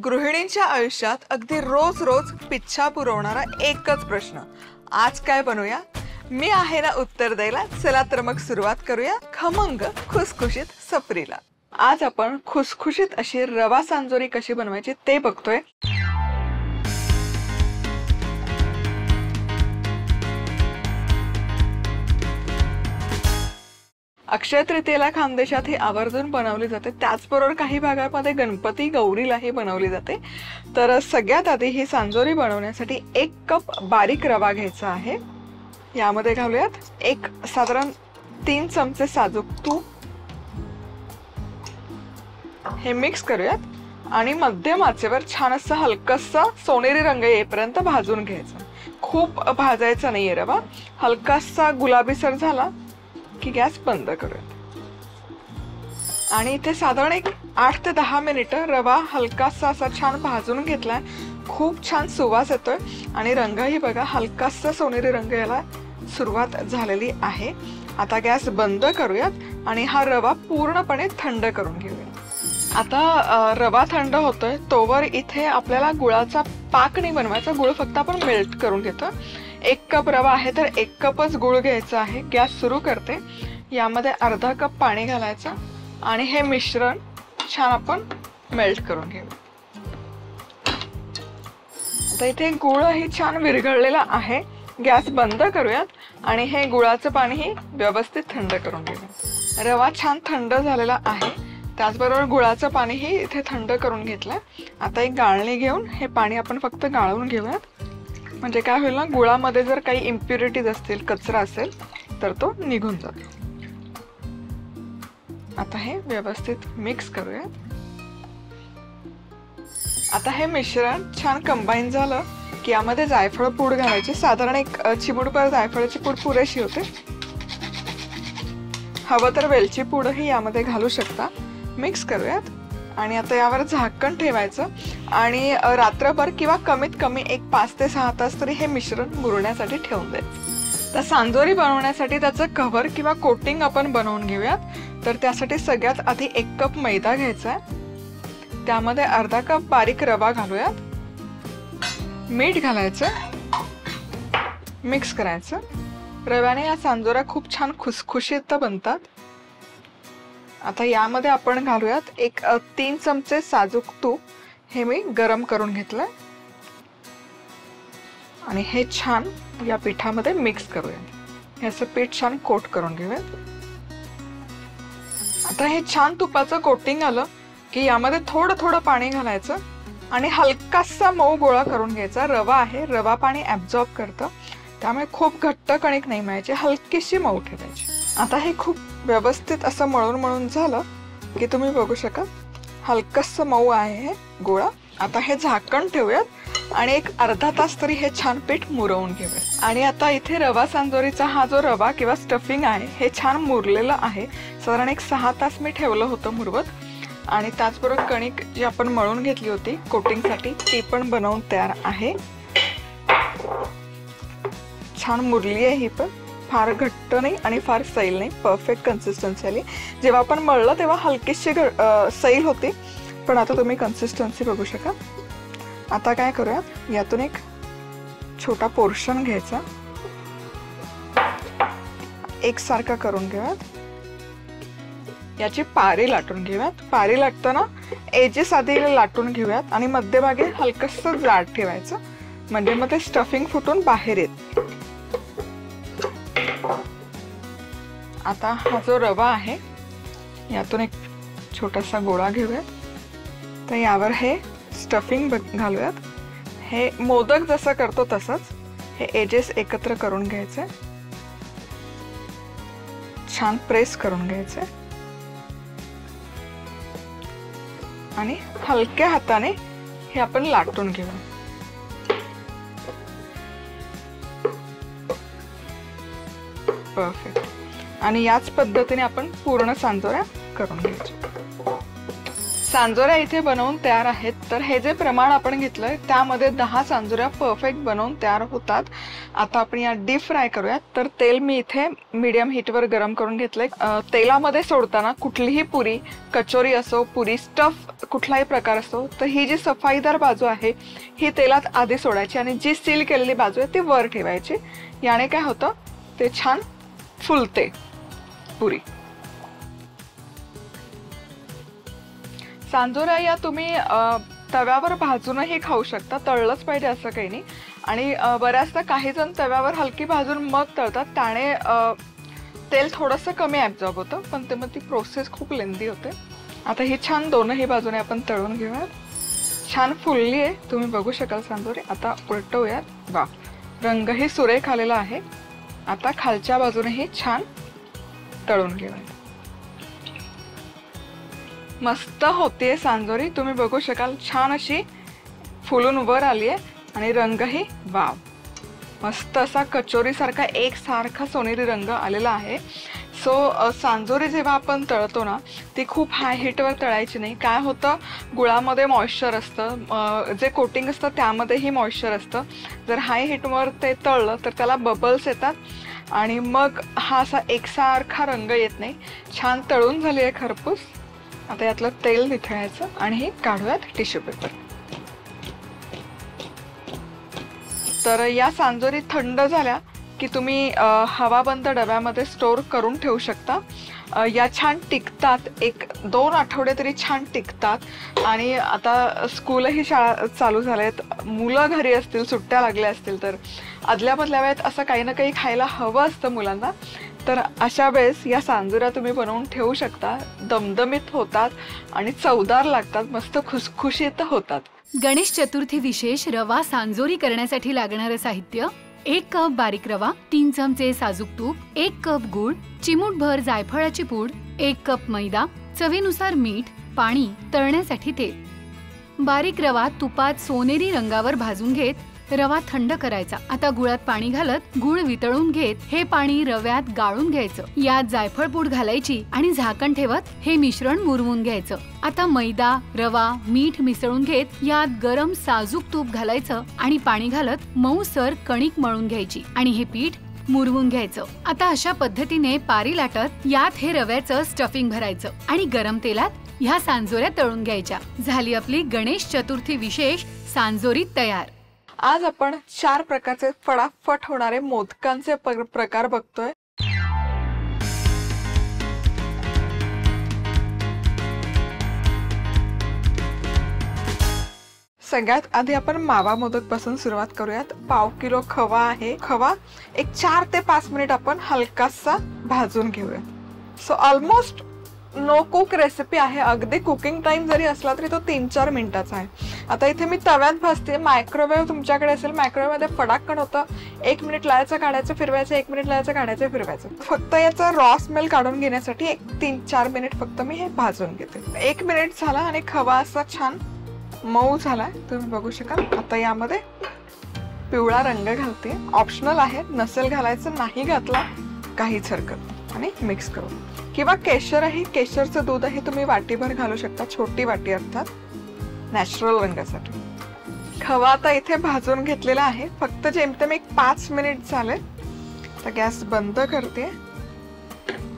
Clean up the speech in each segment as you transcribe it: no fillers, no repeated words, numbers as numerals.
गृहिणींच्या आयुष्यात अगदी रोज रोज पिच्छा पुरवणारा एकच प्रश्न, आज काय बनवूया? मी आहे ना उत्तर द्यायला. चला तर मग सुरुवात करूया खमंग खुसखुशीत सफरीला. आज आपण खुसखुशीत अशी रवा सांजोरी कशी बनवायची ते बघतोय. अक्षय तृतीयेला खानदेशात ही आवर्जून बनवली जाते. त्याचबरोबर काही भागांमध्ये गणपती गौरीलाही बनवली जाते. तर सगळ्यात आधी ही सांजोरी बनवण्यासाठी 1 कप बारीक रवा घ्यायचा आहे. यामध्ये घालूयात एक साधारण 3 चमचे साजूक तूप. हे मिक्स करूयात आणि मध्यम आचेवर छान असं हलकासा सोनेरी रंग येईपर्यंत भाजून घ्यायचा. खूप भाजायचा नाहीये रवा. हलकासा गुलाबीसर झाला की गॅस बंद करूयात. आणि इथे साधारण एक 8 ते 10 मिनिटं रवा हलकासा असा छान भाजून घेतलाय. खूप छान सुवास येतोय आणि रंगही बघा हलकासा सोनेरी रंग यायला सुरुवात झालेली आहे. आता गॅस बंद करूयात आणि हा रवा पूर्णपणे थंड करून घेऊया. आता रवा थंड होतोय तोवर इथे आपल्याला गुळाचा पाक नाही बनवायचा. गुळ फक्त आपण मेल्ट करून घेतो. 1 कप रवा आहे तर 1 कपच गुळ घ्यायचा आहे. गॅस सुरू करते. यामध्ये अर्धा कप पाणी घालायचं आणि हे मिश्रण छान आपण मेल्ट करून घेऊ. आता इथे गुळही छान विरघळलेला आहे. गॅस बंद करूयात आणि हे गुळाचं पाणीही व्यवस्थित थंड करून घेऊया. रवा छान थंड झालेला आहे. त्याचबरोबर गुळाचं पाणीही इथे थंड करून घेतलंय. आता एक गाळणी घेऊन हे पाणी आपण फक्त गाळून घेऊयात. म्हणजे काय होईल ना, गुळामध्ये जर काही इम्प्युरिटीज असतील, कचरा असेल तर तो निघून जातो. आता हे व्यवस्थित मिक्स करूयात. आता हे मिश्रण छान कंबाईन झालं की यामध्ये जायफळ पूड घालायची. साधारण एक चिमूटभर जायफळाची पूड पुरेशी होते. हवं तर वेलची पूडही यामध्ये घालू शकता. मिक्स करूयात आणि आता यावर झाकण ठेवायचं आणि रात्रभर किंवा कमीत कमी एक 5 ते 6 तास तरी हे मिश्रण मुरण्यासाठी ठेवून द्यायचं. तर सांजोरी बनवण्यासाठी त्याचं कव्हर किंवा कोटिंग आपण बनवून घेऊयात. तर त्यासाठी सगळ्यात आधी 1 कप मैदा घ्यायचा आहे. त्यामध्ये अर्धा कप बारीक रवा घालूयात. मीठ घालायचं. मिक्स करायचं. रव्याने या सांजोऱ्या खूप छान खुसखुशीत बनतात. आता यामध्ये आपण घालूयात एक 3 चमचे साजूक तूप. हे मी गरम करून घेतलंय आणि हे छान या पिठामध्ये मिक्स करूया. याचं पीठ छान कोट करून घेऊयात. आता हे छान तुपाचं कोटिंग आलं की यामध्ये थोडं थोडं पाणी घालायचं आणि हलकासा मऊ गोळा करून घ्यायचा. रवा आहे, रवा पाणी ऍब्झॉर्ब करतं, त्यामुळे खूप घट्ट कणिक नाही मळायची, हलकीशी मऊ ठेवायची. आता हे खूप व्यवस्थित असं मळून झालं की तुम्ही बघू शकाल हलकस मऊ आहे हे गोळा. आता हे झाकण ठेवूयात आणि एक अर्धा तास तरी हे छान पीठ मुरवून घेऊयात. आणि आता इथे रवा सांजोरीचा हा जो रवा किंवा स्टफिंग आहे हे छान मुरलेलं आहे. साधारण एक 6 तास मी ठेवलं होतं मुरवत. आणि त्याचबरोबर कणिक जी आपण मळून घेतली होती कोटिंगसाठी ती पण बनवून तयार आहे. छान मुरली आहे ही, पण फार घट्ट नाही आणि फार सैल नाही, परफेक्ट कन्सिस्टन्सी आली. जेव्हा आपण मळलं तेव्हा हलकीशी सैल होती, पण आता तुम्ही कन्सिस्टन्सी बघू शकाल. आता काय करूया, यातून एक छोटा पोर्शन घ्यायचा, एकसारखा करून घेऊयात. याची पारी लाटून घेऊयात. पारी लाटताना एजेस आधी लाटून घेऊयात आणि मध्यभागी हलकसं जाड ठेवायचं, म्हणजे मग ते स्टफिंग फुटून बाहेर येत. आता हा जो रवा आहे यातून एक छोटासा गोळा घेऊयात. तर यावर हे स्टफिंग घालूयात. हे मोदक जसं करतो तसंच हे एजेस एकत्र करून घ्यायचे, छान प्रेस करून घ्यायचे आणि हलक्या हाताने हे आपण लाटून घेऊ. परफेक्ट. आणि याच पद्धतीने आपण पूर्ण सांजोऱ्या करून घ्यायच्या. सांजोऱ्या इथे बनवून तयार आहेत. तर हे जे प्रमाण आपण घेतलंय त्यामध्ये 10 सांजोऱ्या परफेक्ट बनवून तयार होतात. आता आपण या डीप फ्राय करूयात. तर तेल मी इथे मीडियम हीटवर गरम करून घेतलंय. तेलामध्ये सोडताना कुठलीही पुरी, कचोरी असो, पुरी स्टफ कुठलाही प्रकार असो, तर ही जी सफाईदार बाजू आहे ही तेलात आधी सोडायची आणि जी सील केलेली बाजू आहे ती वर ठेवायची. याने काय होतं, ते छान फुलते पुरी. सांजोऱ्या या तुम्ही तव्यावर भाजूनही खाऊ शकता, तळलंच पाहिजे असं काही नाही. आणि बऱ्याचदा काही जण तव्यावर हलकी भाजून मग तळतात, त्याने तेल थोडंसं कमी ॲब्झॉर्ब होतं, पण ते मग ती प्रोसेस खूप लेंदी होते. आता ही छान दोनही बाजूने आपण तळून घेऊयात. छान फुलली आहे, तुम्ही बघू शकाल सांजोरी. आता उलटवूयात. वा, रंगही सुरेख आलेला आहे. आता खालच्या बाजूनेही छान तळून घेऊयात. मस्त होतीये सांजोरी, तुम्ही बघू शकाल. छान अशी फुलून वर आली आहे आणि रंगही वाव, मस्त असा कचोरी सारखा एकसारखा सोनेरी रंग आलेला आहे. सो सांजोरी जेव्हा आपण तळतो ना, ती खूप हाय हीटवर तळायची नाही. काय होतं, गुळामध्ये मॉइश्चर असतं, जे कोटिंग असतं त्यामध्येही मॉइश्चर असतं. जर हाय हीटवर ते तळलं तर त्याला बबल्स येतात आणि मग हा असा एकसारखा रंग येत नाही. छान तळून झाली आहे खरपूस. आता यातलं तेल निथळायचं आणि हे काढूयात टिश्यू पेपर. तर या सांजोरी थंड झाल्या की तुम्ही हवाबंद डब्यामध्ये स्टोर करून ठेवू शकता. या छान टिकतात, 1-2 आठवडे तरी छान टिकतात. आणि आता स्कूलही शाळा चालू झालेत, मुलं घरी असतील, सुट्ट्या लागल्या असतील, तर आदल्यामधल्या वेळेत असं काही ना काही खायला हवं असतं मुलांना. तर अशा वेळेस या सांजोऱ्या तुम्ही बनवून ठेवू शकता. दमदमीत होतात आणि चवदार लागतात, मस्त खुसखुशीत होतात. गणेश चतुर्थी विशेष रवा सांजोरी करण्यासाठी लागणारं साहित्य: 1 कप बारीक रवा, 3 चमचे साजूक तूप, 1 कप गूळ, चिमूटभर जायफळाची पूड, 1 कप मैदा, चवीनुसार मीठ, पाणी, तळण्यासाठी तेल. बारीक रवा तुपात सोनेरी रंगावर भाजून घेत रवा थंड करायचा. आता गुळात पाणी घालत गुळ वितळून घेत हे पाणी रव्यात गाळून घ्यायचं. यात जायफळ पूड घालायची आणि झाकण ठेवत हे मिश्रण मुरवून घ्यायचं. आता मैदा, रवा, मीठ मिसळून घेत यात गरम साजूक तूप घालायचं आणि पाणी घालत मऊसर कणिक मळून घ्यायची आणि हे पीठ मुरवून घ्यायचं. आता अशा पद्धतीने पारी लाटत यात हे रव्याचं स्टफिंग भरायचं आणि गरम तेलात ह्या सांजोऱ्या तळून घ्यायच्या. झाली आपली गणेश चतुर्थी विशेष सांजोरी तयार. आज आपण 4 प्रकारचे फटाफट होणारे मोदकांचे प्रकार बघतोय. सगळ्यात आधी आपण मावा मोदक पासून सुरुवात करूयात. 1/2 किलो खवा आहे. खवा 4 ते 5 मिनिट आपण हलकासा भाजून घेऊया. So almost no cook recipe आहे. अगदी कुकिंग टाइम जरी असला तरी तो 3-4 मिनिटाचा आहे. आता इथे मी तव्यात भाजते. मायक्रोवेव्ह तुमच्याकडे असेल, मायक्रोवेव्ह मध्ये फटाकन होतं. 1 मिनिट लावायचं, काढायचं, फिरवायचं, 1 मिनिट लावायचं, काढायचं, फिरवायचं. फक्त याचा रॉ स्मेल काढून घेण्यासाठी 3-4 मिनिट फक्त मी हे भाजून घेते. 1 मिनिट झाला आणि खवा असा छान मऊ झालाय, तुम्ही बघू शकाल. आता यामध्ये पिवळा रंग घालते. ऑप्शनल आहे, नसेल घालायचं, नाही घातला काहीच हरकत. आणि मिक्स करू. किंवा केशरही, केशरचं दूधही तुम्ही वाटीभर घालू शकता, छोटी वाटी अर्थात, नॅचरल रंगासाठी. खवा आता इथे भाजून घेतलेला आहे. फक्त जेमतेम 5 मिनिट झाले. तर गॅस बंद करते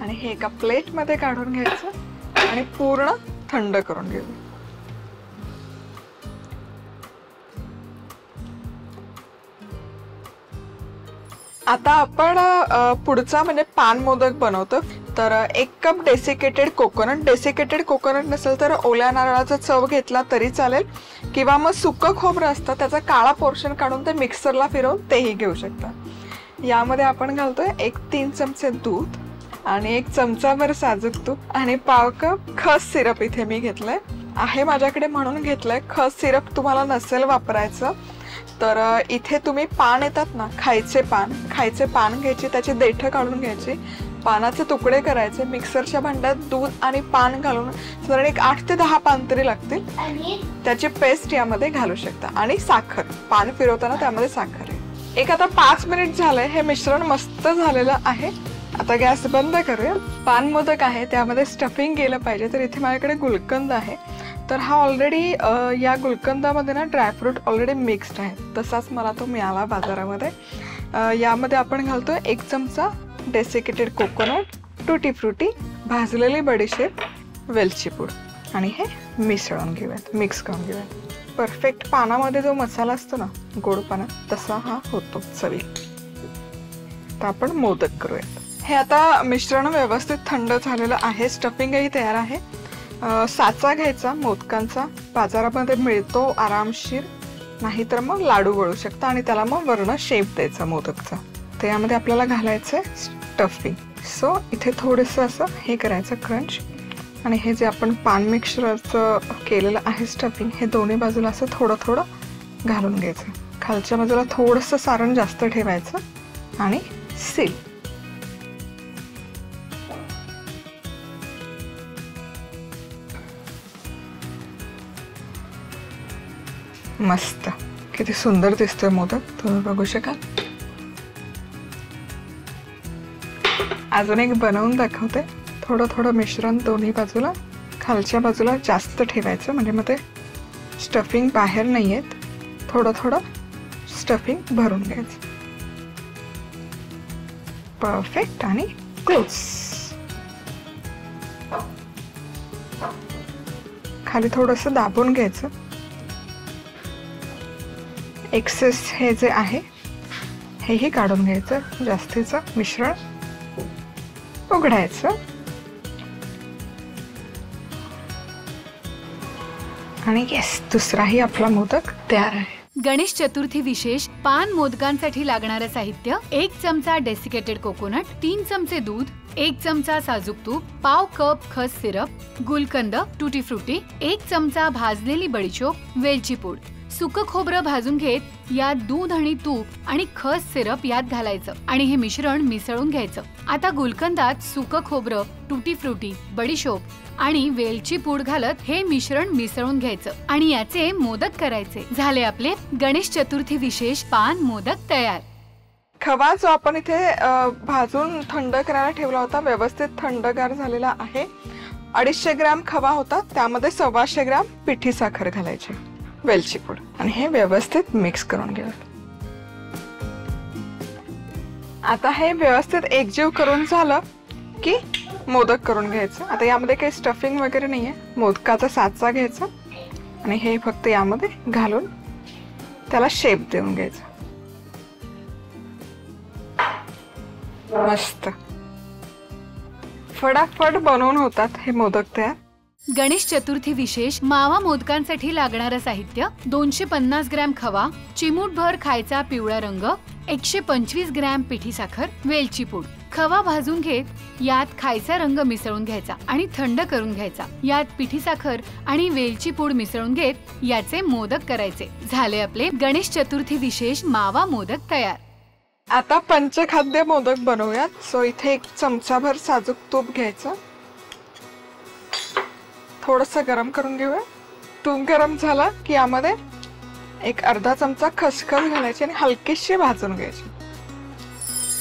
आणि हे एका प्लेट मध्ये काढून घ्यायचं आणि पूर्ण थंड करून घेऊ. आता आपण पुढचा म्हणजे पान मोदक बनवतो. तर 1 cup desiccated coconut. Desiccated coconut नसेल तर ओल्या नारळाचा चव घेतला तरी चालेल, किंवा मग सुकं खोबरं असतं त्याचा काळा पोर्शन काढून ते मिक्सरला फिरवून तेही घेऊ शकता. यामध्ये आपण घालतोय 1-3 चमचे दूध आणि 1 चमचाभर साजूक तूप आणि 1/2 कप खस सिरप इथे मी घेतलंय. आहे माझ्याकडे म्हणून घेतलंय. खस सिरप तुम्हाला नसेल वापरायचं तर इथे तुम्ही पान येतात ना, खायचे पान घ्यायचे, त्याची देठं काढून घ्यायची, पानाचे तुकडे करायचे, मिक्सरच्या भांड्यात दूध आणि पान घालून साधारण 8 ते 10 पान तरी लागतील, त्याची पेस्ट यामध्ये घालू शकता. आणि साखर, पान फिरवताना त्यामध्ये साखर आहे. आता 5 मिनिट झालंय. हे मिश्रण मस्त झालेलं आहे. आता गॅस बंद करूया. पान मोदक आहे त्यामध्ये स्टफिंग केलं पाहिजे, तर इथे माझ्याकडे गुलकंद आहे. तर हा ऑलरेडी या गुलकंदामध्ये ना ड्रायफ्रूट ऑलरेडी मिक्स्ड आहे, तसाच मला तो मिळाला बाजारामध्ये. यामध्ये आपण घालतोय 1 चमचा डेसिकेटेड कोकोनट, टूटी फ्रुटी, भाजलेली बडीशेप, वेलची पूड आणि हे मिसळून घेऊयात, मिक्स करून घेऊयात. परफेक्ट पानामध्ये जो मसाला असतो ना गोड पानात, तसा हा होतो चवीत. तर आपण मोदक करूयात. हे आता मिश्रण व्यवस्थित थंड झालेलं आहे, स्टफिंगही तयार आहे. साचा घ्यायचा मोदकांचा, बाजारामध्ये मिळतो आरामशीर, नाहीतर मग लाडू वळू शकता आणि त्याला मग वर्ण शेप द्यायचा मोदकचा. त्यामध्ये आपल्याला घालायचंय स्टफिंग. सो इथे थोडंसं असं हे करायचं क्रंच, आणि हे जे आपण पान मिक्सरचं केलेलं आहे स्टफिंग, हे दोन्ही बाजूला असं थोडं थोडं घालून घ्यायचं. खालच्या बाजूला थोडंसं सारण जास्त ठेवायचं आणि सील. मस्त, किती सुंदर दिसतोय मोदक, तुम्ही बघू शकाल. अजून एक बनवून दाखवते. थोडं थोडं मिश्रण दोन्ही बाजूला, खालच्या बाजूला जास्त ठेवायचं, म्हणजे मग ते स्टफिंग बाहेर नाही येत. थोडं थोडं स्टफिंग भरून घ्यायचं. परफेक्ट. आणि क्लोज. खाली थोडंसं दाबून घ्यायचं. एक्सेस हे जे आहे हेही काढून घ्यायचं. जास्तीचं मिश्रण उघडायचं आणि येस, दुसराही आपला मोदक तयार आहे. गणेश चतुर्थी विशेष पान मोदकांसाठी लागणारं साहित्य: 1 चमचा डेसिकेटेड कोकोनट, 3 चमचे दूध, 1 चमचा साजूक तूप, पाव कप खस सिरप, गुलकंद, टूटी फ्रुटी, 1 चमचा भाजलेली बडीशोप, वेलची पूड. सुकं खोबरं भाजून घेत यात दूध आणि तूप आणि खस सिरप यात घालायचं आणि हे मिश्रण मिसळून घ्यायचं. आता गुलकंदात सुकं खोबरं, टूटी फ्रुटी, बडीशोप आणि वेलची पूड घालत हे मिश्रण मिसळून घ्यायचं आणि याचे मोदक करायचे. झाले आपले गणेश चतुर्थी विशेष पान मोदक तयार. खवा जो आपण इथे भाजून थंड करायला ठेवला होता, व्यवस्थित थंडगार झालेला आहे. 250 ग्रॅम खवा होता, त्यामध्ये 125 ग्रॅम पिठी साखर घालायची, वेलची पूड, आणि हे व्यवस्थित मिक्स करून घ्या. आता हे व्यवस्थित एकजीव करून झालं की मोदक करून घ्यायचं. आता यामध्ये काही स्टफिंग वगैरे नाहीये, मोदकाचा साचा घ्यायचा आणि हे फक्त यामध्ये घालून त्याला शेप देऊन घ्यायचा. मस्त, फटाफट बनवून होतात हे मोदक तयार. गणेश चतुर्थी विशेष मावा मोदकांसाठी लागणारं साहित्य: 250 ग्रॅम खवा, चिमूटभर खायचा पिवळा रंग, 125 ग्रॅम पिठी साखर, वेलची पूड. खवा भाजून घेत यात खायचा रंग मिसळून घ्यायचा आणि थंड करून घ्यायचा. यात पिठी साखर आणि वेलची पूड मिसळून घेत याचे मोदक करायचे. झाले आपले गणेश चतुर्थी विशेष मावा मोदक तयार. आता पंचखाद्य मोदक बनवूयात. सो इथे 1 चमचाभर साजूक तूप घ्यायचं, थोडंसं गरम करून घेऊया. तूप गरम झालं की यामध्ये 1 अर्धा चमचा खसखस घालायची आणि हलकीशी भाजून घ्यायची.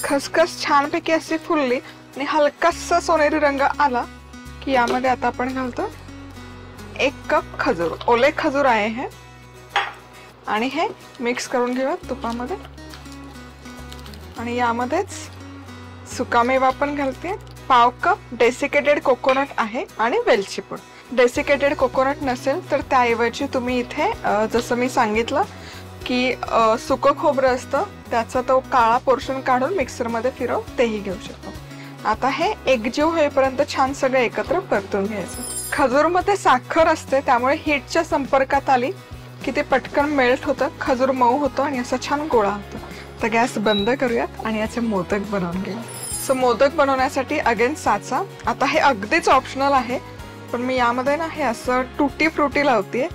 खसखस छानपैकी अशी फुलली आणि हलकासा सोनेरी रंग आला की यामध्ये आता आपण घालतो 1 कप खजूर. ओले खजूर आहे हे, आणि हे मिक्स करून घेऊया तुपामध्ये. आणि यामध्येच सुकामेवा पण घालते. पाव कप डेसिकेटेड कोकोनट आहे आणि वेलची पूड. डेसिकेटेड कोकोनट नसेल तर त्याऐवजी तुम्ही इथे जसं मी सांगितलं की सुकं खोबरं असतं, त्याचा तो काळा पोर्शन काढून मिक्सरमध्ये फिरव, तेही घेऊ शकतो. आता हे एकजीव होईपर्यंत छान सगळं एकत्र परतून घ्यायचं. खजूरमध्ये साखर असते, त्यामुळे हीटच्या संपर्कात आली की ते पटकन मेल्ट होतं, खजूर मऊ होतं आणि असं छान गोळा होतो. तर गॅस बंद करूयात आणि याचे मोदक बनवून घेऊ. सो मोदक बनवण्यासाठी अगेन साचा. आता हे अगदीच ऑप्शनल आहे, पण मी यामध्ये ना हे असं टूटी फ्रुटी लावते.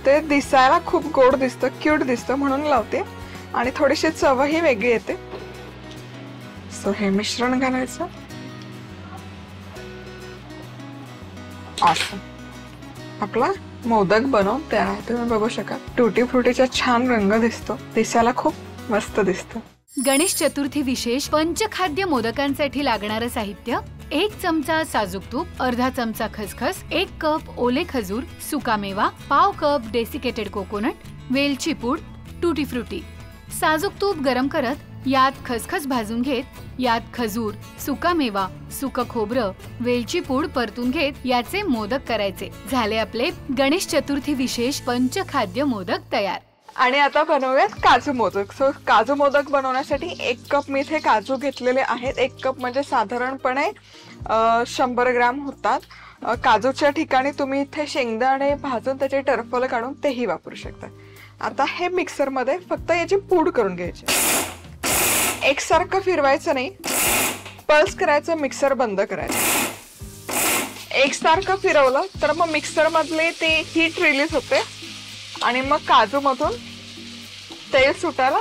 ते दिसायला खूप गोड दिसतं, क्यूट दिसतं म्हणून लावते आणि थोडीशी चवही वेगळी येते. सो हे मिश्रण घालायचं. ऑसम, आपला मोदक बनवून तयार आहे. तुम्ही बघू शकाल टूटी फ्रुटीचा छान रंग दिसतो, दिसायला खूप मस्त दिसतं. गणेश चतुर्थी विशेष पंचखाद्य मोदकांसाठी लागणारं साहित्य: 1 चमचा साजूक तूप, अर्धा चमचा खसखस, 1 कप ओले खजूर, सुकामेवा, पाव कप डेसिकेटेड कोकोनट, वेलची पूड, टूटी फ्रुटी। साजूक तूप गरम करत यात खसखस भाजून घेत, यात खजूर, सुकामेवा, सुक खोबरं, वेलची पूड परतून घेत याचे मोदक करायचे। झाले आपले गणेश चतुर्थी विशेष पंचखाद्य मोदक तयार। आणि आता बनवूयात काजू मोदक। सो काजू मोदक बनवण्यासाठी 1 कप मी इथे काजू घेतलेले आहेत। 1 कप म्हणजे साधारणपणे 100 ग्रॅम होतात। काजूच्या ठिकाणी तुम्ही इथे शेंगदाणे भाजून त्याचे टरफल काढून तेही वापरू शकता। आता हे मिक्सर मध्ये फक्त याची पूड करून घ्यायची। एकसारखं फिरवायचं नाही, पल्स करायचं, मिक्सर बंद करायचं। एकसारखं फिरवलं तर मग मिक्सर मधले ते हीट रिलीज होते आणि मग काजू मधून तेल सुटायला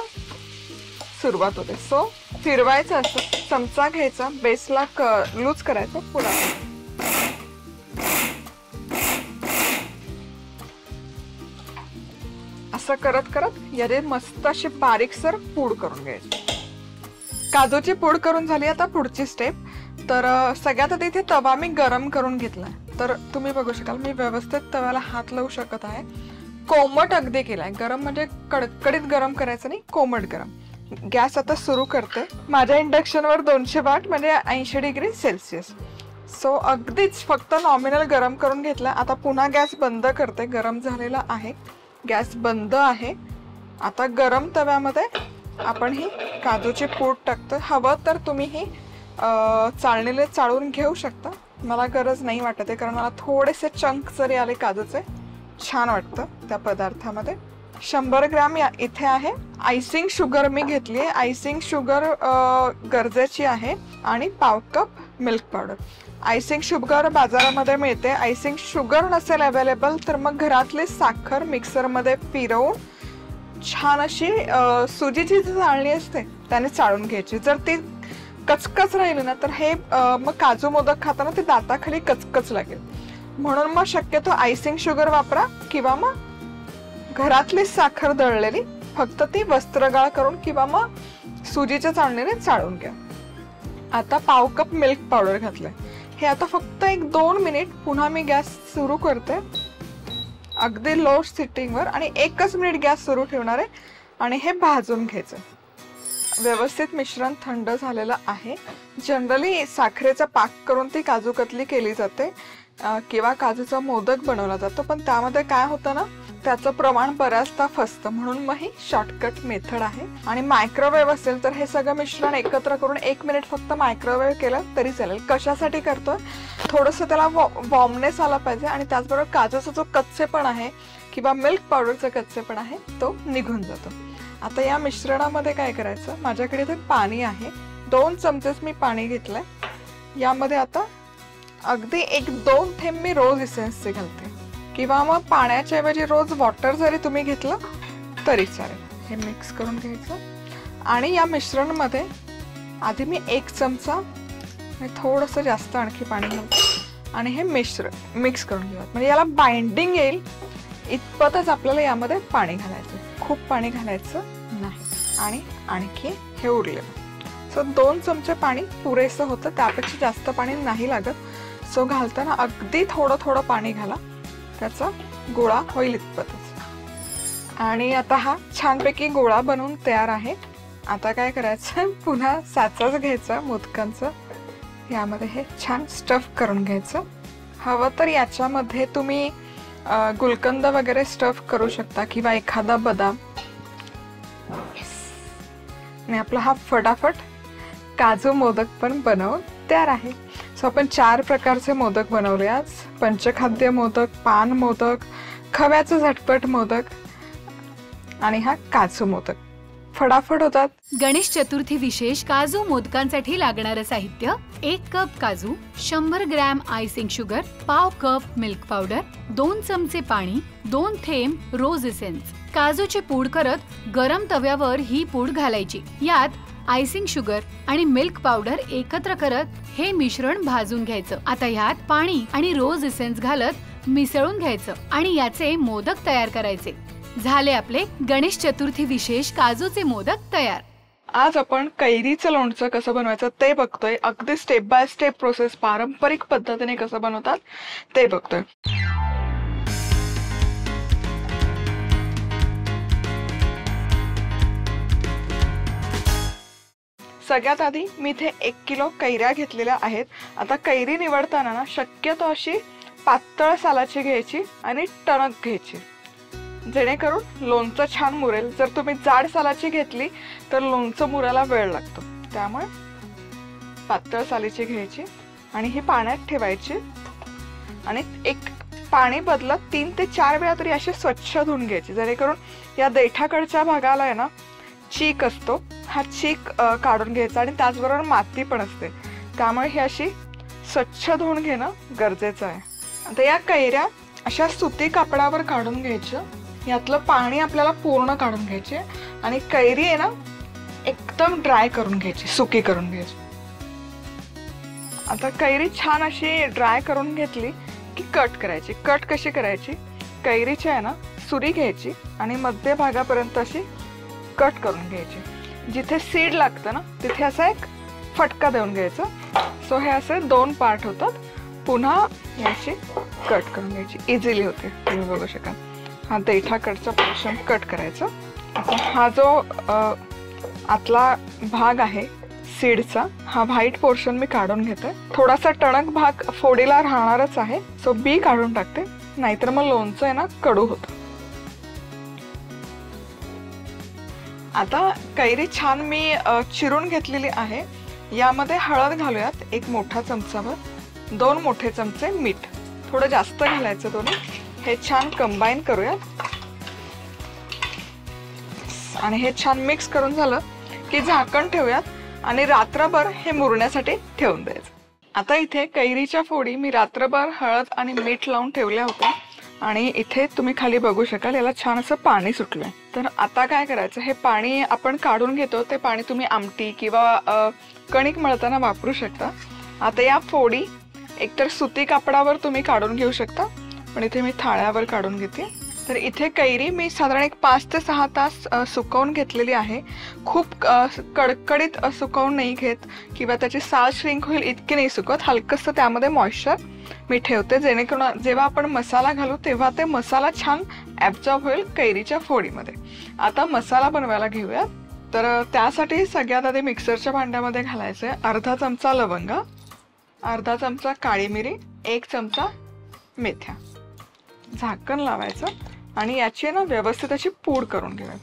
सुरुवात होते। सो फिरवायचं असं, चमचा घ्यायचा, बेसला लूज करायचं, पुन्हा असं करत करत याचे मस्त अशी बारीकसर पूड करून घ्यायची। काजूची पूड करून झाली। आता पुढची स्टेप, तर सगळ्यात आधी इथे तवा मी गरम करून घेतलाय। तर तुम्ही बघू शकाल मी व्यवस्थित तव्याला हात लावू शकत आहे। कोमट अगदी केलाय, गरम म्हणजे कडकडीत गरम करायचं नाही, कोमट गरम। गॅस आता सुरू करते। माझ्या इंडक्शनवर 200 वॅट म्हणजे 80 डिग्री सेल्सिअस। सो अगदीच फक्त नॉमिनल गरम करून घेतला। आता पुन्हा गॅस बंद करते, गरम झालेला आहे, गॅस बंद आहे। आता गरम तव्यामध्ये आपण ही काजूची पूड टाकतो। हवं तर तुम्ही ही चाळणीने चाळून घेऊ शकता, मला गरज नाही वाटत आहे, कारण मला थोडेसे चंक जरी आले काजूचे छान वाटतं त्या पदार्थामध्ये। 100 ग्रॅम इथे आहे। आयसिंग शुगर मी घेतली आहे, आयसिंग शुगर गरजेची आहे, आणि पाव cup milk powder. Icing sugar बाजारामध्ये मिळते। आयसिंग शुगर नसेल अवेलेबल तर मग घरातली साखर मिक्सरमध्ये फिरवून छान अशी सुजीची चाळणी असते त्याने चाळून घ्यायची। जर ती कचकच राहिली ना तर हे मग काजू मोदक खाताना ते दाताखाली कचकच लागेल, म्हणून मग शक्यतो आयसिंग शुगर वापरा, किंवा मग घरातली साखर दळलेली फक्त ती वस्त्रगाळ करून किंवा मग सुजीच्या चाळणीने चाळून घ्या। आता पाव कप मिल्क पावडर घातलंय। हे आता फक्त 1-2 मिनिट पुन्हा मी गॅस सुरू करते अगदी लो सिटिंगवर, आणि 1च मिनिट गॅस सुरू ठेवणार आहे आणि हे भाजून घ्यायचं। व्यवस्थित मिश्रण थंड झालेलं आहे। जनरली साखरेचा पाक करून ती काजू कतली केली जाते किंवा काजूचा मोदक बनवला जातो, पण त्यामध्ये काय होतं ना, त्याचं प्रमाण बऱ्याचदा फसतं, म्हणून मग ही शॉर्टकट मेथड आहे। आणि मायक्रोवेव्ह असेल तर हे सगळं मिश्रण एकत्र करून 1 मिनिट फक्त मायक्रोवेव्ह केलं तरी चालेल। कशासाठी करतोय, थोडंसं त्याला वॉर्मनेस आला पाहिजे, आणि त्याचबरोबर काजूचा जो कच्चेपण आहे किंवा मिल्क पावडरचा कच्चेपण आहे तो निघून जातो। आता या मिश्रणामध्ये काय करायचं, माझ्याकडे इथे पाणी आहे, 2 चमचेच मी पाणी घेतलंय। यामध्ये आता अगदी 1-2 थेंब मी रोज इसेन्सचे घालते, किंवा मग पाण्याच्या ऐवजी रोज वॉटर जरी तुम्ही घेतलं तरी चालेल। हे मिक्स करून घ्यायचं, आणि या मिश्रणमध्ये आधी मी 1 चमचा थोडंसं जास्त आणखी पाणी घालते, आणि हे मिक्स करून घेऊयात, म्हणजे याला बाइंडिंग येईल इतपतच आपल्याला यामध्ये पाणी घालायचं, खूप पाणी घालायचं नाही। आणि आणखी हे उरलेलं, सो 2 चमचे पाणी पुरेसं होतं, त्यापेक्षा जास्त पाणी नाही लागत। सो घालताना अगदी थोडं थोडं पाणी घाला, त्याचा गोळा होईल इतपतच। आणि आता हा छानपैकी गोळा बनवून तयार आहे। आता काय करायचं, पुन्हा साचाच घ्यायचा मोदकांचं, यामध्ये हे छान स्टफ करून घ्यायचं। हवं तर याच्यामध्ये तुम्ही गुलकंद वगैरे स्टफ करू शकता, किंवा एखादा बदाम। आणि आपला हा फटाफट काजू मोदक पण बनवून तयार आहे। सो आपण 4 प्रकारचे मोदक बनवले आज, पंचखाद्य मोदक, पान मोदक, खव्याचं झटपट मोदक, आणि हा काजू मोदक। फटाफट होतात। गणेश चतुर्थी विशेष काजू मोदकांसाठी लागणारं साहित्य: 1 कप काजू, 100 ग्रॅम आयसिंग शुगर, पाव कप मिल्क पावडर, 2 चमचे पाणी, 2 थेंब रोज इसेन्स। काजूची पूड करत गरम तव्यावर ही पूड घालायची। यात आयसिंग शुगर आणि मिल्क पावडर एकत्र करत हे मिश्रण भाजून घ्यायचं। आता ह्यात पाणी आणि रोज इसेन्स घालत मिसळून घ्यायचं आणि याचे मोदक तयार करायचे। झाले आपले गणेश चतुर्थी विशेष काजूचे मोदक तयार। आज आपण कैरीचं लोणचं कसं बनवायचं ते बघतोय. अगदी स्टेप बाय स्टेप प्रोसेस पारंपरिक पद्धतीने कसं बनवतात ते बघतोय. सगळ्यात आधी मी इथे 1 किलो कैऱ्या घेतलेल्या आहेत. आता कैरी निवडताना ना शक्यतो अशी पातळ सालाची घ्यायची आणि टणक घ्यायची, जेणेकरून लोणचं छान मुरेल. जर तुम्ही जाड सालाची घेतली तर लोणचं मुरायला वेळ लागतो. त्यामुळे पातळ सालीची घ्यायची आणि ही पाण्यात ठेवायची आणि एक पाणी बदलत 3 ते 4 वेळा तरी अशी स्वच्छ धुवून घ्यायची, जेणेकरून या देठाकडच्या भागाला आहे ना चीक असतो, हा चीक काढून घ्यायचा आणि त्याचबरोबर माती पण असते. त्यामुळे ही अशी स्वच्छ धुवून घेणं गरजेचं आहे. आता या कैऱ्या अशा सुती कापडावर काढून घ्यायच्या. यातलं पाणी आपल्याला पूर्ण काढून घ्यायचे आणि कैरी आहे ना एकदम ड्राय करून घ्यायची, सुकी करून घ्यायची. आता कैरी छान अशी ड्राय करून घेतली की कट करायची. कट कशी करायची, कैरीची आहे ना सुरी घ्यायची आणि मध्य भागापर्यंत अशी कट करून घ्यायची. जिथे सीड लागतं ना तिथे असा एक फटका देऊन घ्यायचा. सो हे असे 2 पार्ट होतात. पुन्हा याची कट करून घ्यायची, इझिली होते, तुम्ही बघू शकाल. हा देठाकडचा पोर्शन कट करायचा. आता हा जो आतला भाग आहे सीडचा, हा व्हाईट पोर्शन मी काढून घेते. थोडासा टणक भाग फोडीला राहणारच आहे, सो बी काढून टाकते, नाहीतर मग लोणचं आहे ना कडू होतं. आता कैरी छान मी चिरून घेतलेली आहे. यामध्ये हळद घालूयात 1 मोठा चमचाभर, 2 मोठे चमचे मीठ, थोडं जास्त घालायचं दोन्ही. हे छान कंबाईन करूयात आणि हे छान मिक्स करून झालं की झाकण ठेवूयात आणि रात्रभर हे मुरण्यासाठी ठेवून द्यायचं. आता इथे कैरीच्या फोडी मी रात्रभर हळद आणि मीठ लावून ठेवल्या होत्या आणि इथे तुम्ही खाली बघू शकाल याला छान असं पाणी सुटलंय. तर आता काय करायचं, हे पाणी आपण काढून घेतो, ते पाणी तुम्ही आमटी किंवा कणिक मळताना वापरू शकता. आता या फोडी एकतर सुती कापडावर तुम्ही काढून घेऊ शकता, पण इथे मी थाळ्यावर काढून घेते. तर इथे कैरी मी साधारण एक 5 ते 6 तास सुकवून घेतलेली आहे. खूप कडकडीत सुकवून नाही घेत किंवा त्याची साल श्रिंक होईल इतकी नाही सुकवत. हलकंसं त्यामध्ये मॉइश्चर मी ठेवते, जेणेकरून जेव्हा आपण मसाला घालू तेव्हा ते मसाला छान ॲब्झॉर्ब होईल कैरीच्या फोडीमध्ये. आता मसाला बनवायला घेऊयात. तर त्यासाठी सगळ्यात आधी मिक्सरच्या भांड्यामध्ये घालायचं आहे अर्धा चमचा लवंगा, अर्धा चमचा काळी मिरी, 1 चमचा मेथ्या. झाकण लावायचं आणि याची ना व्यवस्थित अशी पूड करून घेऊयात.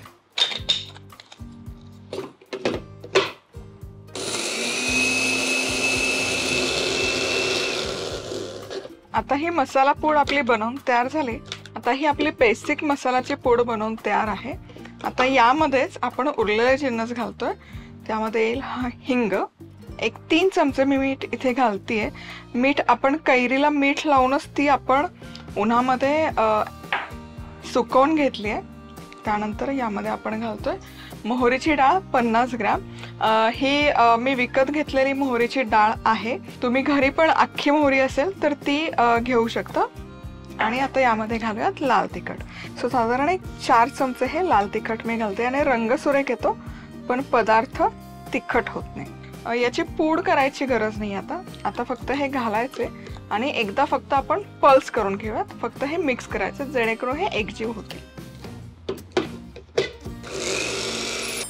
आता ही मसाला पूड आपली बनवून तयार झाली. आता ही आपली बेसिक मसाल्याची पूड बनवून तयार आहे. आता यामध्येच आपण उरलेले जिन्नस घालतोय. त्यामध्ये येईल हा हिंग, एक 3 चमचे मी मीठ इथे घालतीये. मीठ आपण कैरीला मीठ लावूनच ती आपण उन्हामध्ये सुकवून घेतली आहे. त्यानंतर यामध्ये आपण घालतोय मोहरीची डाळ 50 ग्रॅम. ही मी विकत घेतलेली मोहरीची डाळ आहे. तुम्ही घरी पण अख्खी मोहरी असेल तर ती घेऊ शकता. आणि आता यामध्ये घालूयात लाल तिखट. सो साधारण एक 4 चमचे हे लाल तिखट मी घालते आणि रंग सुरेख येतो, पण पदार्थ तिखट होत नाही. याची पूड करायची गरज नाही. आता फक्त हे घालायचे आणि एकदा फक्त आपण पल्स करून घेऊयात. फक्त हे मिक्स करायचं जेणेकरून हे एकजीव होतील.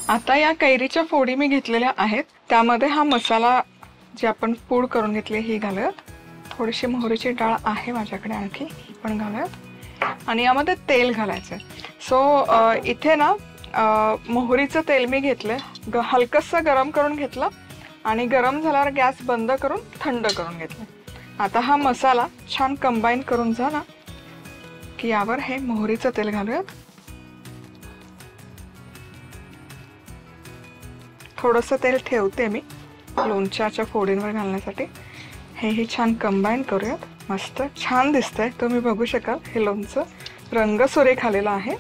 आता या कैरीच्या फोडी मी घेतलेल्या आहेत. त्यामध्ये हा मसाला जे आपण पूड करून घेतली ही घालूयात. थोडीशी मोहरीची डाळ आहे माझ्याकडे आणखी, पण घालूयात. आणि यामध्ये तेल घालायचं आहे. सो इथे ना मोहरीचं तेल मी घेतलं, हलकंसं गरम करून घेतलं आणि गरम झाल्यावर गॅस बंद करून थंड करून घेतलं. आता हा मसाला छान कंबाईन करून झाला की यावर हे मोहरीचं तेल घालूयात. थोडंसं तेल ठेवते मी लोणच्याच्या फोडींवर घालण्यासाठी. हेही छान कंबाईन करूयात. मस्त छान दिसतंय, तुम्ही बघू शकाल. हे लोणचं रंग सुरेख आलेला आहे.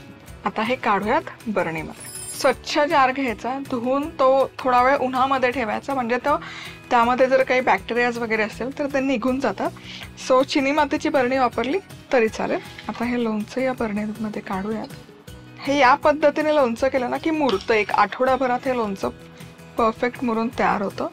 आता हे काढूयात बरणीमध्ये. स्वच्छ जार घ्यायचा, धुवून तो थोडा वेळ उन्हामध्ये ठेवायचा, म्हणजे तो त्यामध्ये जर काही बॅक्टेरियाज वगैरे असेल तर ते निघून जातात. सो चिनी मातीची बरणी वापरली तरी चालेल. आता हे लोणचं या बरणीमध्ये काढूयात. हे या पद्धतीने लोणचं केलं ना की मुरतं. एक आठवडाभरात हे लोणचं परफेक्ट मुरून तयार होतं.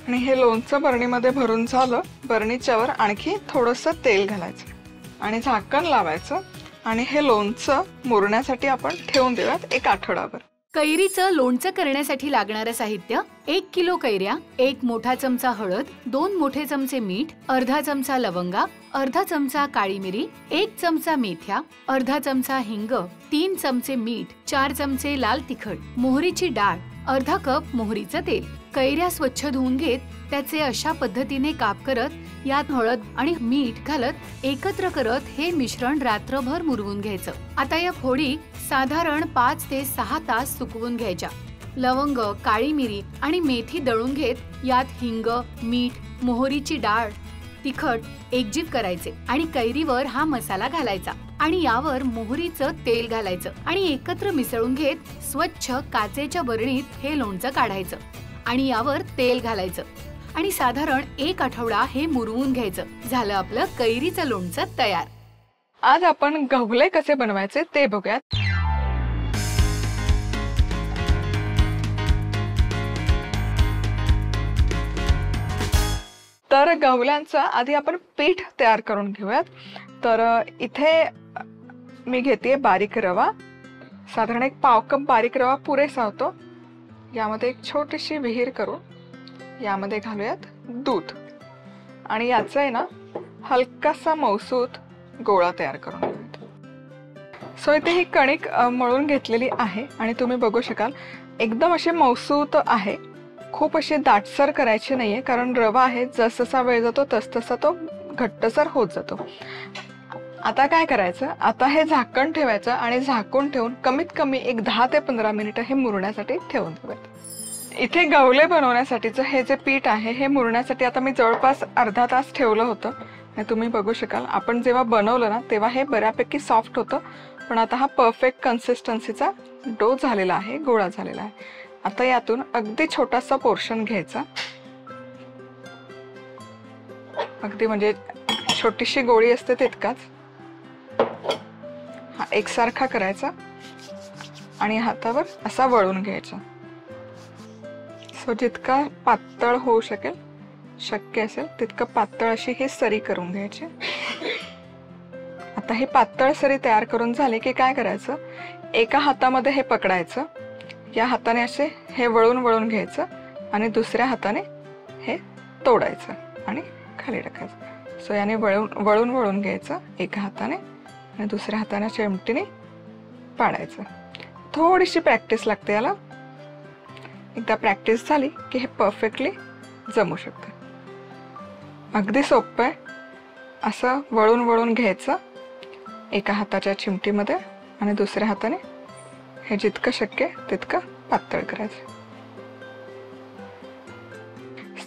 आणि हे लोणचं बरणीमध्ये भरून झालं. बरणीच्या वर आणखी थोडंसं तेल घालायचं आणि झाकण लावायचं आणि हे लोणचं मुरण्यासाठी आपण ठेवून देऊयात 1 आठवडाभर. कैरीचं लोणचं करण्यासाठी लागणारं साहित्य: 1 किलो कैऱ्या, 1 मोठा चमचा हळद, 2 मोठे चमचे मीठ, अर्धा चमचा लवंगा, अर्धा चमचा काळी मिरी, 1 चमचा मेथ्या, अर्धा चमचा हिंग, 3 चमचे मीठ, 4 चमचे लाल तिखट, मोहरीची डाळ, अर्धा कप मोहरीचं तेल. कैऱ्या स्वच्छ धुवून घेत त्याचे अशा पद्धतीने काप करत यात हळद आणि मीठ घालत एकत्र करत हे मिश्रण रात्रभर मुरवून घ्यायचं. आता या फोडी साधारण 5 ते 6 तास सुकवून घ्यायच्या. लवंग, काळी मिरी आणि मेथी दळून घेत यात हिंग, मीठ, मोहरीची डाळ, तिखट एकजीव करायचे आणि कैरीवर हा मसाला घालायचा आणि यावर मोहरीचं तेल घालायचं आणि एकत्र मिसळून घेत स्वच्छ काचेच्या बरणीत हे लोणचं काढायचं आणि यावर तेल घालायचं आणि साधारण 1 आठवडा हे मुरवून घ्यायचं. झालं आपलं कैरीचं लोणचं तयार. आज आपण गव्हले कसे बनवायचे ते बघूयात. तर गव्हल्यांचं आधी आपण पीठ तयार करून घेऊयात. तर इथे मी घेते बारीक रवा. साधारण 1 पाव कप बारीक रवा पुरेसा होतो. यामध्ये एक छोटीशी विहीर करून यामध्ये घालूयात दूध आणि याचा आहे ना हलकासा मऊसूत गोळा तयार करून घेऊयात. सो इथे ही कणिक मळून घेतलेली आहे आणि तुम्ही बघू शकाल एकदम अशी मऊसूत आहे. खूप अशी दाटसर करायची नाहीये कारण रवा आहे, जसजसा वेळ जातो तसतसा तो घट्टसर होत जातो. आता काय करायचं, आता हे झाकण ठेवायचं आणि झाकून ठेवून कमीत कमी एक 10 ते 15 मिनिटं हे मुरण्यासाठी ठेवून द्यावेत. इथे गव्हले बनवण्यासाठीचं हे जे पीठ आहे हे मुरण्यासाठी आता मी जवळपास अर्धा तास ठेवलं होतं. आणि तुम्ही बघू शकाल आपण जेव्हा बनवलं ना तेव्हा हे बऱ्यापैकी सॉफ्ट होतं, पण आता हा परफेक्ट कन्सिस्टन्सीचा डो झालेला आहे, गोळा झालेला आहे. आता यातून अगदी छोटासा पोर्शन घ्यायचा, अगदी म्हणजे छोटीशी गोळी असते तितकाच. हा एकसारखा करायचा आणि हातावर असा वळून घ्यायचा. सो जितका पातळ होऊ शकेल, शक्य असेल तितकं पातळ अशी ही सरी करून घ्यायची. आता ही पातळ सरी तयार करून झाली की काय करायचं, एका हातामध्ये हे पकडायचं, या हाताने असे हे वळून वळून घ्यायचं आणि दुसऱ्या हाताने हे तोडायचं आणि खाली टाकायचं. सो याने वळून वळून घ्यायचं एका हाताने आणि दुसऱ्या हाताने चिमटीने पाडायचं. थोडीशी प्रॅक्टिस लागते याला. एकदा प्रॅक्टिस झाली की हे परफेक्टली जमू शकतं. अगदी सोपं आहे. असं वळून वळून घ्यायचं एका हाताच्या चिमटीमध्ये आणि दुसऱ्या हाताने हे जितकं शक्य तितकं पातळ करायचं.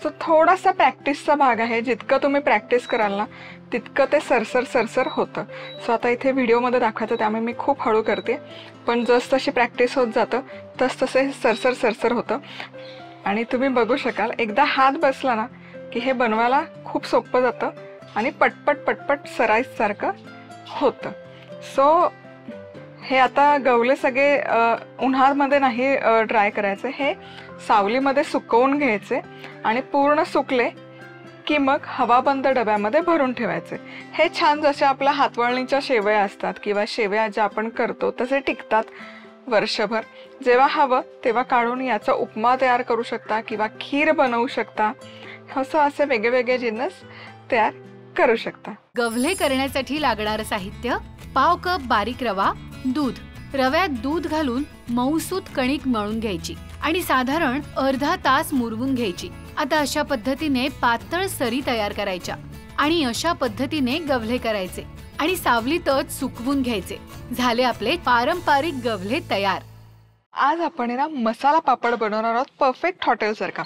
तो थोडासा प्रॅक्टिसचा भाग आहे. जितकं तुम्ही प्रॅक्टिस कराल ना तितकं ते सरसर सरसर होतं. सो आता इथे व्हिडिओमध्ये दाखवायचं त्यामुळे मी खूप हळू करते, पण जसजशी प्रॅक्टिस होत जातं तसतसे सरसर सरसर होतं. आणि तुम्ही बघू शकाल एकदा हात बसला ना की हे बनवायला खूप सोपं जातं आणि पटपट पटपट सराईसारखं होतं. सो हे आता गवले सगळे उन्हामध्ये नाही ड्राय करायचे, हे सावलीमध्ये सुकवून घ्यायचे आणि पूर्ण सुकले की मग हवाबंद डब्यामध्ये भरून ठेवायचे. हे छान जसे आपल्या हातवळणीच्या शेवया असतात किंवा शेवया ज्या आपण करतो तसे टिकतात वर्षभर. जेव्हा हवं तेव्हा काढून याचा उपमा तयार करू शकता किंवा खीर बनवू शकता. असं असे वेगवेगळे जिन्नस तयार करू शकता. गव्हले करण्यासाठी लागणारं साहित्य: पाव कप बारीक रवा, दूध. रव्यात दूध घालून मऊसूत कणिक मळून घ्यायची आणि साधारण अर्धा तास मुरवून घ्यायची. आता अशा पद्धतीने पातळ सरी तयार करायच्या आणि अशा पद्धतीने गव्हले करायचे आणि सावलीतच सुकवून घ्यायचे. झाले आपले पारंपरिक गव्हले तयार. आज आपण ना मसाला पापड बनवणार आहोत, परफेक्ट हॉटेल सारखा.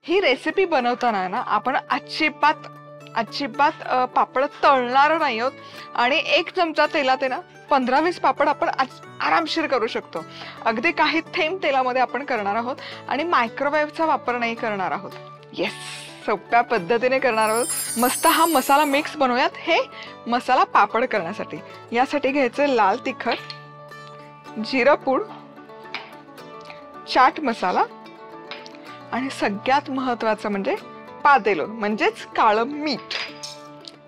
ही रेसिपी बनवताना ना आपण अजिबात पापड तळणार नाही आहोत आणि 1 चमचा तेलात ना 15-20 पापड आपण आरामशीर करू शकतो. अगदी काही थेंब तेलामध्ये आपण करणार आहोत आणि मायक्रोवेव्हचा वापर नाही करणार आहोत. येस, सोप्या पद्धतीने करणार आहोत। मस्त हा मसाला मिक्स बनवूयात हे मसाला पापड करण्यासाठी। यासाठी घ्यायचं लाल तिखट, जिरा पूड, चाट मसाला आणि सगळ्यात महत्त्वाचं म्हणजे पादेलो म्हणजेच काळं मीठ।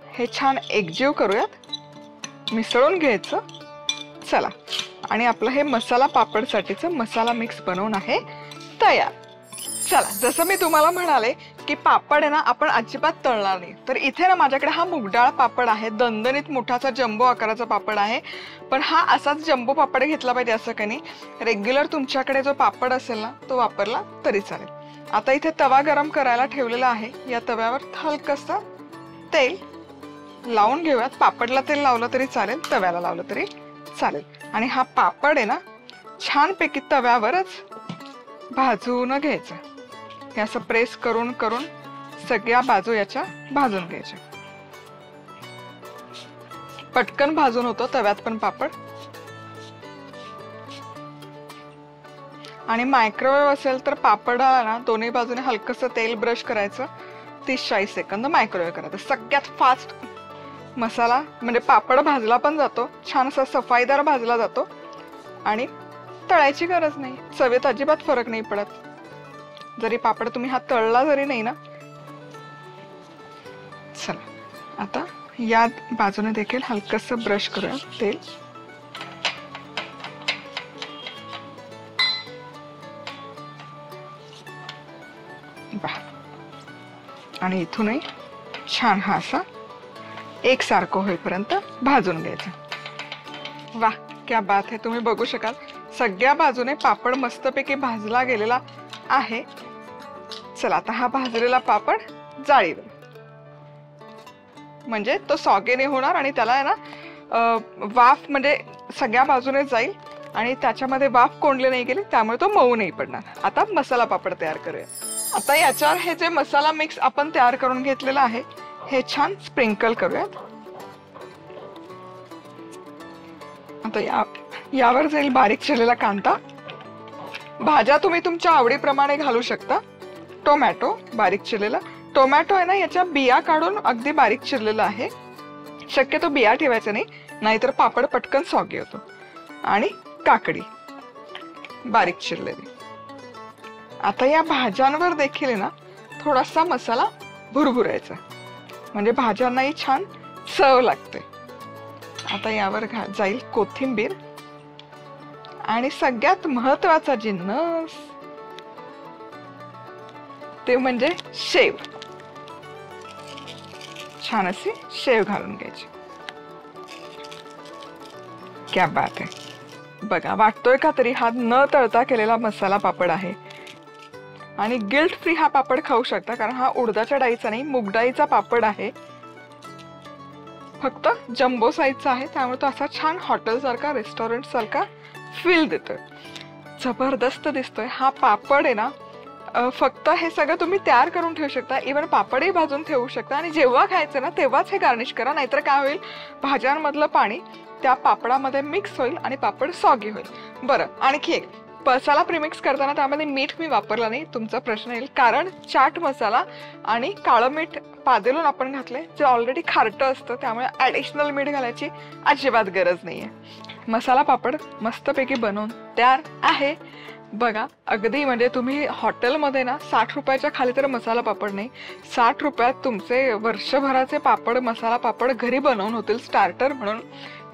हे छान एकजीव करूयात, मिसळून घ्यायचं। चला, आणि आपलं हे मसाला पापडसाठीचं मसाला मिक्स बनवून आहे तयार। चला, जसं मी तुम्हाला म्हणाले की पापड आहे ना आपण अजिबात तळणार नाही, तर इथे ना माझ्याकडे हा मुगडाळ पापड आहे, दणदणीत मोठासा जम्बो आकाराचा पापड आहे। पण हा असाच जम्बो पापड घेतला पाहिजे असं काही नाही, रेग्युलर तुमच्याकडे जो पापड असेल ना तो वापरला तरी चालेल। आता इथे तवा गरम करायला ठेवलेला आहे, या तव्यावर हलकसं तेल लावून घेऊयात। पापडला तेल लावलं तरी चालेल, तव्याला लावलं तरी चालेल। आणि हा पापड आहे ना छानपैकी तव्यावरच भाजून घ्यायचा। हे असं प्रेस करून करून सगळ्या बाजू याच्या भाजून घ्यायच्या। पटकन भाजून होतो तव्यात पण पापड। आणि मायक्रोवेव्ह असेल तर पापडाला ना दोन्ही बाजूने हलकसं तेल ब्रश करायचं, 30-40 सेकंद मायक्रोवेव्ह करायचं। सगळ्यात फास्ट मसाला म्हणजे पापड भाजला पण जातो, छान असा सफाईदार भाजला जातो आणि तळायची गरज नाही, चवेत अजिबात फरक नाही पडत जरी पापड तुम्ही हा तळला जरी नाही ना। चला, आता या बाजूने देखील हलकसं ब्रश करूया तेल। आणि इथूनही छान हा असा एकसारखं होईपर्यंत भाजून घ्यायचं। वाह, क्या बात है। तुम्ही बघू शकाल सगळ्या बाजूने पापड मस्तपैकी भाजला गेलेला आहे। चला, आता हा भाजलेला पापड जाळीवर, म्हणजे तो सॉगेने होणार आणि त्याला आहे ना वाफ म्हणजे सगळ्या बाजूने जाईल आणि त्याच्यामध्ये वाफ कोंडले नाही गेले, त्यामुळे तो मऊ नाही पडणार। आता मसाला पापड तयार करूया। आता याच्यावर हे जे मसाला मिक्स आपण तयार करून घेतलेला आहे हे छान स्प्रिंकल करूयात। आता यावर जाईल बारीक चिरलेला कांदा, भाज्या तुम्ही तुमच्या आवडीप्रमाणे घालू शकता। टोमॅटो बारीक चिरलेला, टोमॅटो आहे ना याच्या बिया काढून अगदी बारीक चिरलेला आहे, शक्यतो बिया ठेवायचं नाही, नाहीतर पापड पटकन सॉगी होतो। आणि काकडी बारीक चिरलेली। आता या भाज्यांवर देखील ना थोडासा मसाला भुरभुरायचा, म्हणजे भाज्यांनाही छान चव लागते। आता यावर जाईल कोथिंबीर आणि सगळ्यात महत्त्वाचा जिन्नस ते म्हणजे शेव। छान अशी शेव घालून घ्यायची। क्या बात आहे। बघा, वाटतोय का तरी हा न तळता केलेला मसाला पापड आहे। आणि गिल्ट फ्री हा पापड खाऊ शकता, कारण हा उडदाच्या डाळीचा नाही मूग डाळीचा पापड आहे, फक्त जम्बो साईजचा आहे, त्यामुळे तो असा छान हॉटेल सारखा रेस्टॉरंट सारखा फील देतोय। जबरदस्त दिसतोय हा पापड आहे ना। फक्त हे सगळं तुम्ही तयार करून ठेवू शकता, इव्हन पापडही भाजून ठेवू शकता आणि जेव्हा खायचं ना तेव्हाच हे गार्निश करा, नाहीतर काय होईल भाज्यांमधलं पाणी त्या पापडामध्ये मिक्स होईल आणि पापड सॉगी होईल। बरं, आणखी एक, मसाला प्रीमिक्स करताना त्यामध्ये मीठ मी वापरला नाही, तुमचा प्रश्न येईल, कारण चाट मसाला आणि काळं मीठ पादेलून आपण घातले जे ऑलरेडी खारटं असतं, त्यामुळे ॲडिशनल मीठ घालायची अजिबात गरज नाहीये। मसाला पापड मस्तपैकी बनवून तयार आहे। बघा, अगदी म्हणजे तुम्ही हॉटेलमध्ये ना 60 रुपयाच्या खाली तर मसाला पापड नाही, 60 रुपयात तुमचे वर्षभराचे पापड मसाला पापड घरी बनवून होतील स्टार्टर म्हणून।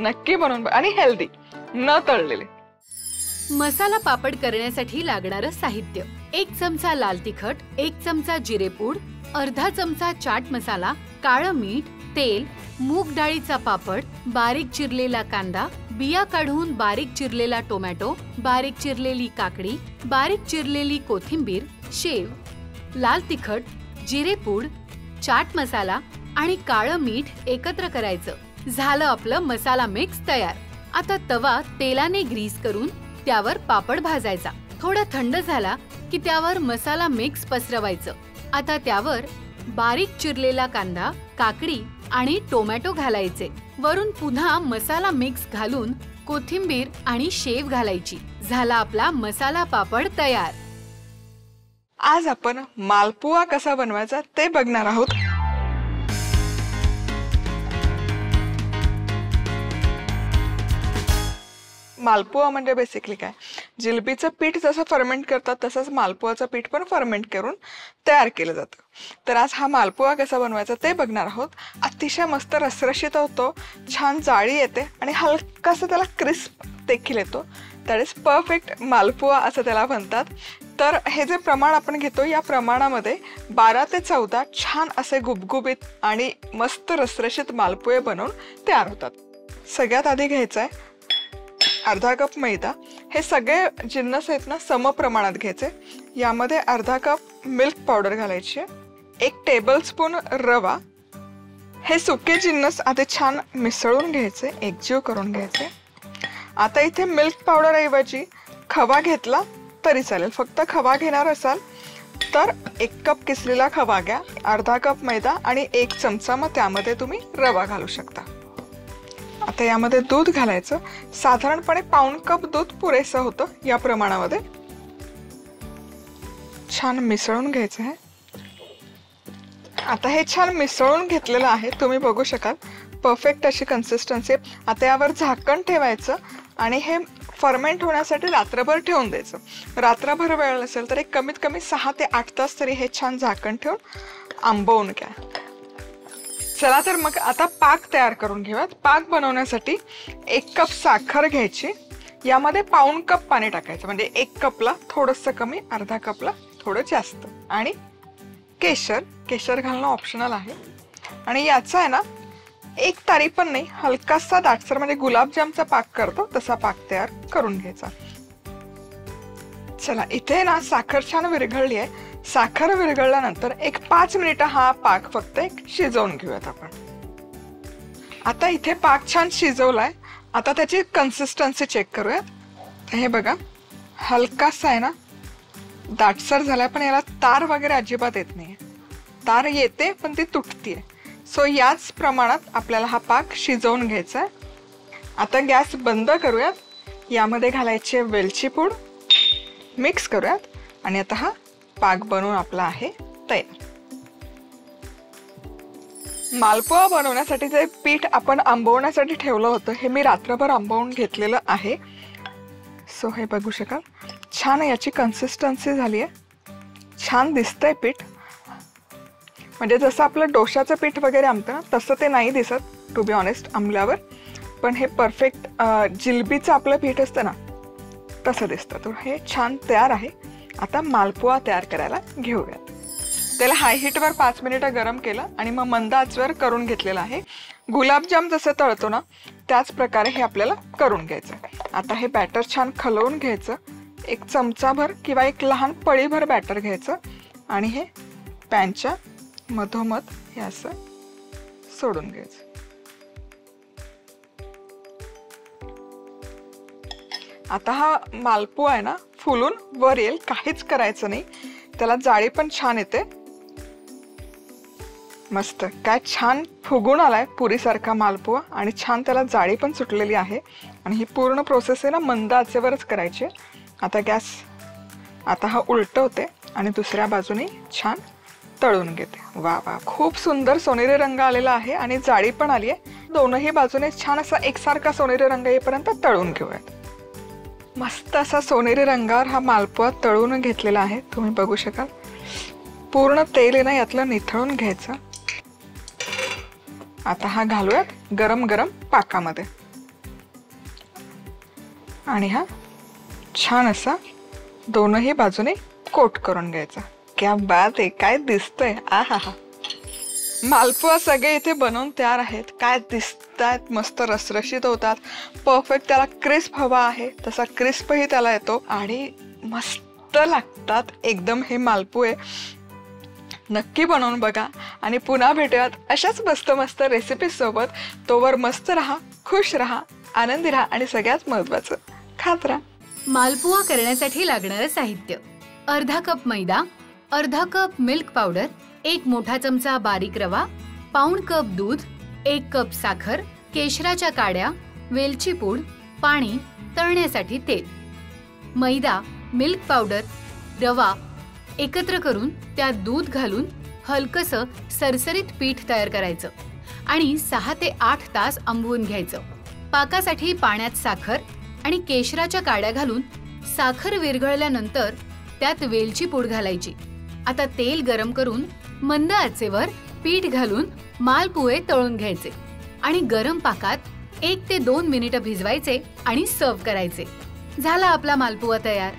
नक्की बनवून, आणि हेल्दी, न तळलेले। मसाला पापड करण्यासाठी लागणारं साहित्य: 1 चमचा लाल तिखट, 1 चमचा जिरेपूड, अर्धा चमचा चाट मसाला, काळं मीठ, तेल, मूग डाळीचा पापड, बारीक चिरलेला कांदा, बिया काढून बारीक चिरलेला टोमॅटो, बारीक चिरलेली काकडी, बारीक चिरलेली कोथिंबीर, शेव, लाल तिखट, जिरेपूड, चाट मसाला आणि काळं मीठ एकत्र करायचं। झालं आपलं मसाला मिक्स तयार। आता तवा तेलाने ग्रीस करून त्यावर पापड भाजायचा। थोडा थंड झाला की त्यावर मसाला मिक्स पसरवायचं। आता त्यावर बारीक चिरलेला कांदा, काकडी आणि टोमॅटो घालायचे। वरून पुन्हा मसाला मिक्स घालून कोथिंबीर आणि शेव घालायची। झाला आपला मसाला पापड तयार। आज आपण मालपुआ कसा बनवायचा ते बघणार आहोत। मालपुआ म्हणजे बेसिकली काय, जिलबीचं पीठ जसं फर्मेंट करतात तसंच मालपुआचं पीठ पण फर्मेंट करून तयार केलं जातं। तर आज हा मालपुआ कसा बनवायचा ते बघणार आहोत। अतिशय मस्त रसरशीत होतो, छान जाळी येते आणि हलकासा त्याला क्रिस्प देखील येतो। दॅट इज परफेक्ट मालपुआ असं त्याला म्हणतात। तर हे जे प्रमाण आपण घेतो या प्रमाणामध्ये 12 ते 14 छान असे गुबगुबीत आणि मस्त रसरशीत मालपुए बनवून तयार होतात। सगळ्यात आधी घ्यायचं आहे अर्धा कप मैदा। हे सगळे जिन्नस आहेत ना सम प्रमाणात घ्यायचे। यामध्ये अर्धा कप मिल्क पावडर घालायची, 1 टेबलस्पून रवा। हे सुके जिन्नस आधी छान मिसळून घ्यायचे, एकजीव करून घ्यायचे। आता इथे मिल्क पावडर ऐवजी खवा घेतला तरी चालेल। फक्त खवा घेणार असाल तर 1 कप किसलेला खवा घ्या, अर्धा कप मैदा आणि 1 चमचा मग त्यामध्ये तुम्ही रवा घालू शकता। आता यामध्ये दूध घालायचं, साधारणपणे पाऊण कप दूध पुरेसं होतं या प्रमाणामध्ये। छान मिसळून घ्यायचं आहे। आता हे छान मिसळून घेतलेलं आहे, तुम्ही बघू शकाल परफेक्ट अशी कन्सिस्टन्सी। आता यावर झाकण ठेवायचं आणि हे फर्मेंट होण्यासाठी रात्रभर ठेवून द्यायचं। रात्रभर वेळ नसेल तर एक कमीत कमी 6 ते 8 तास तरी हे छान झाकण ठेवून आंबवून घ्या। चला तर मग आता पाक तयार करून घेऊयात। पाक बनवण्यासाठी 1 कप साखर घ्यायची, यामध्ये पाऊण कप पाणी टाकायचं, म्हणजे 1 कपला थोडंसं कमी, अर्धा कपला थोडं जास्त। आणि केशर, केशर घालणं ऑप्शनल आहे। आणि याचा आहे ना एक तारी पण नाही, हलकासा दाटसर म्हणजे गुलाबजामचा पाक करतो तसा पाक तयार करून घ्यायचा। चला इथे ना साखर छान विरघळली आहे। साखर विरघळल्यानंतर एक 5 मिनिटं हा पाक फक्त एक शिजवून घेऊयात आपण। आता इथे पाक छान शिजवलाय, आता त्याची कन्सिस्टन्सी चेक करूयात। हे बघा हलकासा आहे ना दाटसर झालाय, पण याला तार वगैरे अजिबात येत नाहीये। तार येते पण ती तुटतीये। सो याच प्रमाणात आपल्याला हा पाक शिजवून घ्यायचा आहे। आता गॅस बंद करूयात, यामध्ये घालायची वेलची पूड, मिक्स करूयात आणि आता हा पाक बनवून आपला आहे तयार। मालपुआ बनवण्यासाठी जे पीठ आपण आंबवण्यासाठी ठेवलं होतं हे मी रात्रभर आंबवून घेतलेलं आहे। सो हे बघू शकाल छान याची कन्सिस्टन्सी झाली आहे, छान दिसतंय पीठ। म्हणजे जसं आपलं डोशाचं पीठ वगैरे आंबतं ना तसं ते नाही दिसत टू बी ऑनेस्ट आंबल्यावर, पण हे परफेक्ट जिलबीचं आपलं पीठ असतं ना तसं दिसतं। तर हे छान तयार आहे। आता मालपुआ तयार करायला घेऊयात। त्याला हाय हीटवर 5 मिनिटं गरम केलं आणि मग मंद आचेवर करून घेतलेलं आहे। गुलाबजाम जसं तळतो ना त्याच प्रकारे हे आपल्याला करून घ्यायचं। आता हे बॅटर छान खलवून घ्यायचं, 1 चमचाभर किंवा 1 लहान पळीभर बॅटर घ्यायचं आणि हे पॅनच्या मधोमध हे असं सोडून घ्यायचं। आता हा मालपुआ आहे ना फुलून वर येईल, काहीच करायचं नाही, त्याला जाळी पण छान येते। मस्त काय छान फुगून आलाय पुरीसारखा मालपुआ आणि छान त्याला जाळी पण सुटलेली आहे। आणि ही पूर्ण प्रोसेस आहे ना मंद आचेवरच करायची। आता गॅस आता हा उलटवते आणि दुसऱ्या बाजूने छान तळून घेते। वा वा खूप सुंदर सोनेरी रंग आलेला आहे आणि जाळी पण आली आहे। दोनही बाजूने छान असा एकसारखा सोनेरी रंग येईपर्यंत तळून घेऊयात। मस्त असा सोनेरी रंगावर हा मालपुआ तळून घेतलेला आहे, तुम्ही बघू शकाल। पूर्ण तेल आहे ना यातलं निथळून घ्यायचं। आता हा घालूयात गरम गरम पाकामध्ये आणि हा छान असा दोनही बाजूने कोट करून घ्यायचा। क्या बात आहे, काय दिसतंय, आहा हा। मालपुआ सगळे इथे बनवून तयार आहेत, काय दिसतात, मस्त रसरशीत होतात, परफेक्ट त्याला क्रिस्प हवा आहे तसा क्रिस्पही त्याला येतो आणि मस्त लागतात एकदम हे मालपुए। नक्की बनवून बघा आणि पुन्हा भेटूयात अशाच मस्त मस्त रेसिपी सोबत। तोवर मस्त राहा, खुश राहा, आनंदी राहा आणि सगळ्यात महत्त्वाचं खात राहा। मालपुआ करण्यासाठी लागणारं साहित्य: अर्धा कप मैदा, अर्धा कप मिल्क पावडर, 1 मोठा चमचा बारीक रवा, पाऊण कप दूध, 1 कप साखर, केशराच्या काड्या, वेलची पूड, पाणी, तळण्यासाठी तेल। मैदा, मिल्क पावडर, रवा, एकत्र करून त्यात दूध घालून हलकसं सरसरीत पीठ तयार करायचं आणि 6 ते 8 तास आंबवून घ्यायचं. पाकासाठी पाण्यात साखर आणि केशराच्या काड्या घालून साखर विरघळल्यानंतर त्यात वेलची पूड घालायची. आता तेल गरम करून मंद आचेवर पीठ घालून मालपुवे तळून घ्यायचे आणि गरम पाकात 1 ते 2 मिनिटं भिजवायचे आणि सर्व्ह करायचे. झाला आपला मालपुवा तयार.